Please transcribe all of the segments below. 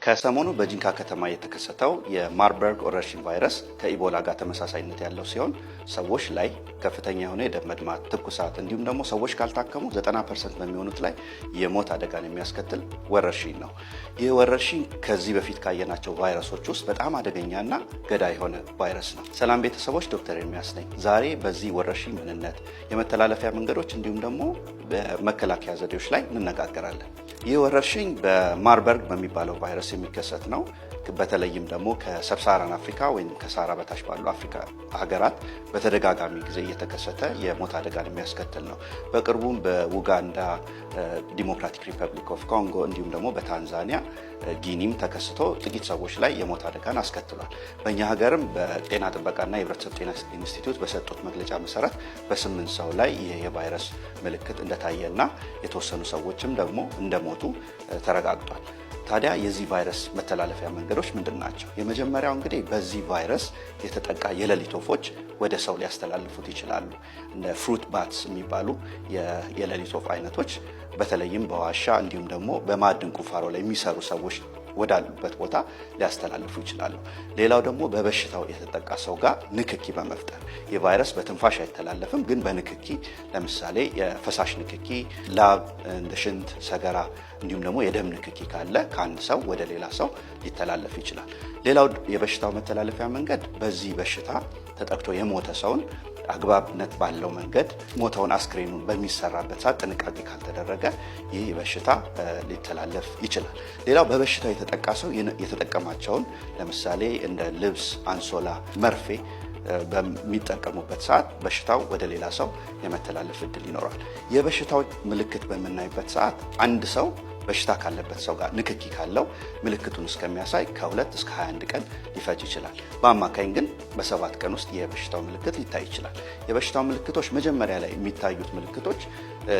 ከሰሞኑ በጂንካ ከተማ የተከሰተው የማርበርግ ወረርሽኝ ቫይረስ ከኢቦላ ጋር ተመሳሳይነት ያለው ሲሆን ሰዎች ላይ ከፍተኛ የሆነ የደም መድማት፣ ትኩሳት እንዲሁም ደግሞ ሰዎች ካልታከሙ 90% በሚሆኑት ላይ የሞት አደጋን የሚያስከትል ወረርሽኝ ነው። ይህ ወረርሽኝ ከዚህ በፊት ካየናቸው ቫይረሶች ውስጥ በጣም አደገኛና ገዳይ የሆነ ቫይረስ ነው። ሰላም ቤተሰቦች፣ ዶክተር ኤርሚያስ ነኝ። ዛሬ በዚህ ወረርሽኝ ምንነት፣ የመተላለፊያ መንገዶች እንዲሁም ደግሞ በመከላከያ ዘዴዎች ላይ እንነጋገራለን። ይህ ወረርሽኝ በማርበርግ በሚባለው ቫይረስ የሚከሰት ነው። በተለይም ደግሞ ከሰብሳራን አፍሪካ ወይም ከሳራ በታች ባሉ አፍሪካ ሀገራት በተደጋጋሚ ጊዜ እየተከሰተ የሞት አደጋን የሚያስከትል ነው። በቅርቡም በኡጋንዳ፣ ዲሞክራቲክ ሪፐብሊክ ኦፍ ኮንጎ እንዲሁም ደግሞ በታንዛኒያ ጊኒም ተከስቶ ጥቂት ሰዎች ላይ የሞት አደጋን አስከትሏል። በእኛ ሀገርም በጤና ጥበቃና የህብረተሰብ ጤና ኢንስቲትዩት በሰጡት መግለጫ መሰረት በ8 ሰው ላይ ይህ የቫይረስ ምልክት እንደታየና የተወሰኑ ሰዎችም ደግሞ እንደሞቱ ተረጋግጧል። ታዲያ የዚህ ቫይረስ መተላለፊያ መንገዶች ምንድን ናቸው? የመጀመሪያው እንግዲህ በዚህ ቫይረስ የተጠቃ የሌሊት ወፎች ወደ ሰው ሊያስተላልፉት ይችላሉ። እንደ ፍሩት ባትስ የሚባሉ የሌሊት ወፍ አይነቶች በተለይም በዋሻ እንዲሁም ደግሞ በማዕድን ቁፋሮ ላይ የሚሰሩ ሰዎች ወዳሉበት ቦታ ሊያስተላልፉ ይችላሉ። ሌላው ደግሞ በበሽታው የተጠቃ ሰው ጋር ንክኪ በመፍጠር የቫይረስ በትንፋሽ አይተላለፍም፣ ግን በንክኪ ለምሳሌ የፈሳሽ ንክኪ፣ ላብ፣ እንደ ሽንት፣ ሰገራ እንዲሁም ደግሞ የደም ንክኪ ካለ ከአንድ ሰው ወደ ሌላ ሰው ሊተላለፍ ይችላል። ሌላው የበሽታው መተላለፊያ መንገድ በዚህ በሽታ ተጠቅቶ የሞተ ሰውን አግባብነት ባለው መንገድ ሞተውን አስክሬኑን በሚሰራበት ሰዓት ጥንቃቄ ካልተደረገ ይህ በሽታ ሊተላለፍ ይችላል። ሌላው በበሽታው የተጠቃ ሰው የተጠቀማቸውን ለምሳሌ እንደ ልብስ፣ አንሶላ፣ መርፌ በሚጠቀሙበት ሰዓት በሽታው ወደ ሌላ ሰው የመተላለፍ እድል ይኖራል። የበሽታው ምልክት በምናይበት ሰዓት አንድ ሰው በሽታ ካለበት ሰው ጋር ንክኪ ካለው ምልክቱን እስከሚያሳይ ከ2 እስከ 21 ቀን ሊፈጅ ይችላል። በአማካኝ ግን በ7 ቀን ውስጥ የበሽታው ምልክት ሊታይ ይችላል። የበሽታው ምልክቶች መጀመሪያ ላይ የሚታዩት ምልክቶች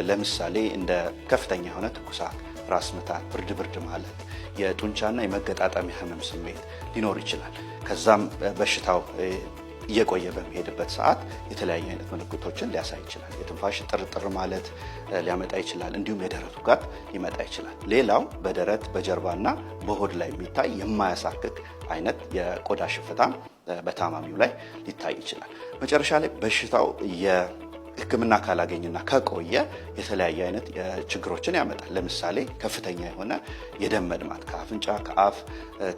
ለምሳሌ እንደ ከፍተኛ የሆነ ትኩሳት፣ ራስ ምታት፣ ብርድ ማለት፣ የጡንቻና የመገጣጠሚያ ህመም ስሜት ሊኖር ይችላል። ከዛም በሽታው እየቆየ በሚሄድበት ሰዓት የተለያዩ አይነት ምልክቶችን ሊያሳይ ይችላል። የትንፋሽ ጥርጥር ማለት ሊያመጣ ይችላል። እንዲሁም የደረቱ ጋር ሊመጣ ይችላል። ሌላው በደረት በጀርባና በሆድ ላይ የሚታይ የማያሳክክ አይነት የቆዳ ሽፍታ በታማሚው ላይ ሊታይ ይችላል። መጨረሻ ላይ በሽታው ሕክምና ካላገኝና ከቆየ የተለያየ አይነት ችግሮችን ያመጣል። ለምሳሌ ከፍተኛ የሆነ የደም መድማት ከአፍንጫ፣ ከአፍ፣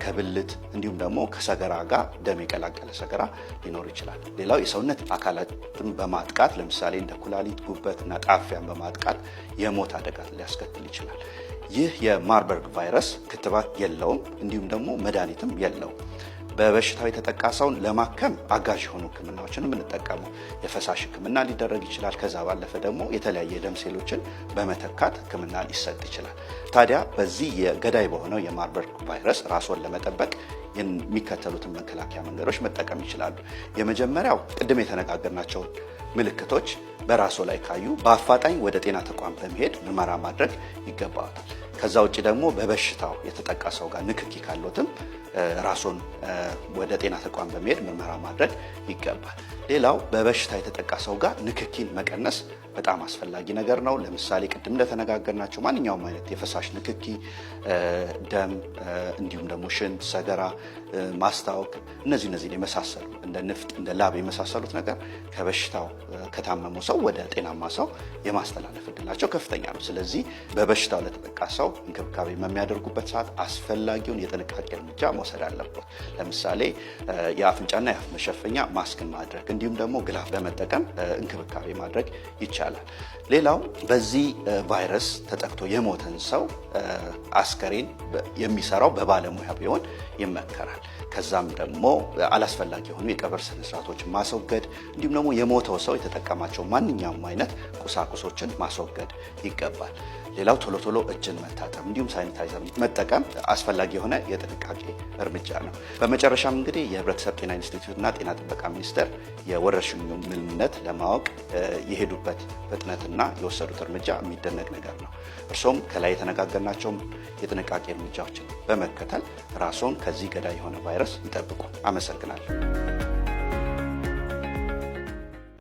ከብልት እንዲሁም ደግሞ ከሰገራ ጋር ደም የቀላቀለ ሰገራ ሊኖር ይችላል። ሌላው የሰውነት አካላትን በማጥቃት ለምሳሌ እንደ ኩላሊት፣ ጉበት እና ጣፊያን በማጥቃት የሞት አደጋ ሊያስከትል ይችላል። ይህ የማርበርግ ቫይረስ ክትባት የለውም፣ እንዲሁም ደግሞ መድኃኒትም የለውም። በበሽታው የተጠቃ ሰውን ለማከም አጋዥ የሆኑ ህክምናዎችን የምንጠቀመው የፈሳሽ ህክምና ሊደረግ ይችላል። ከዛ ባለፈ ደግሞ የተለያየ የደም ሴሎችን በመተካት ህክምና ሊሰጥ ይችላል። ታዲያ በዚህ የገዳይ በሆነው የማርበርግ ቫይረስ ራስዎን ለመጠበቅ የሚከተሉትን መከላከያ መንገዶች መጠቀም ይችላሉ። የመጀመሪያው ቅድም የተነጋገርናቸውን ምልክቶች በራስዎ ላይ ካዩ በአፋጣኝ ወደ ጤና ተቋም በመሄድ ምርመራ ማድረግ ይገባዋል። ከዛ ውጭ ደግሞ በበሽታው የተጠቃ ሰው ጋር ንክኪ ካሎትም ራስዎን ወደ ጤና ተቋም በመሄድ ምርመራ ማድረግ ይገባል። ሌላው በበሽታ የተጠቃ ሰው ጋር ንክኪን መቀነስ በጣም አስፈላጊ ነገር ነው። ለምሳሌ ቅድም እንደተነጋገርናቸው ማንኛውም አይነት የፈሳሽ ንክኪ፣ ደም እንዲሁም ደግሞ ሽንት፣ ሰገራ፣ ማስታወክ እነዚህ የመሳሰሉ እንደ ንፍጥ፣ እንደ ላብ የመሳሰሉት ነገር ከበሽታው ከታመመው ሰው ወደ ጤናማ ሰው የማስተላለፍ እድላቸው ከፍተኛ ነው። ስለዚህ በበሽታው ለተጠቃ ሰው እንክብካቤ በሚያደርጉበት ሰዓት አስፈላጊውን የጥንቃቄ እርምጃ መውሰድ አለበት። ለምሳሌ የአፍንጫና የአፍ መሸፈኛ ማስክን ማድረግ እንዲሁም ደግሞ ግላፍ በመጠቀም እንክብካቤ ማድረግ ይቻላል። ሌላው በዚህ ቫይረስ ተጠቅቶ የሞተን ሰው አስከሬን የሚሰራው በባለሙያ ቢሆን ይመከራል። ከዛም ደግሞ አላስፈላጊ የሆኑ የቀብር ስነስርዓቶችን ማስወገድ እንዲሁም ደግሞ የሞተው ሰው የተጠቀማቸው ማንኛውም አይነት ቁሳቁሶችን ማስወገድ ይገባል። ሌላው ቶሎ እጅን መታጠብ እንዲሁም ሳኒታይዘር መጠቀም አስፈላጊ የሆነ የጥንቃቄ እርምጃ ነው። በመጨረሻም እንግዲህ የህብረተሰብ ጤና ኢንስቲትዩትና ጤና ጥበቃ ሚኒስቴር የወረርሽኙ ምንነት ለማወቅ የሄዱበት ፍጥነትና የወሰዱት እርምጃ የሚደነቅ ነገር ነው። እርሶም ከላይ የተነጋገርናቸው የጥንቃቄ እርምጃዎችን በመከተል ራስዎን ከዚህ ገዳይ የሆነ ቫይረስ ይጠብቁ። አመሰግናለሁ።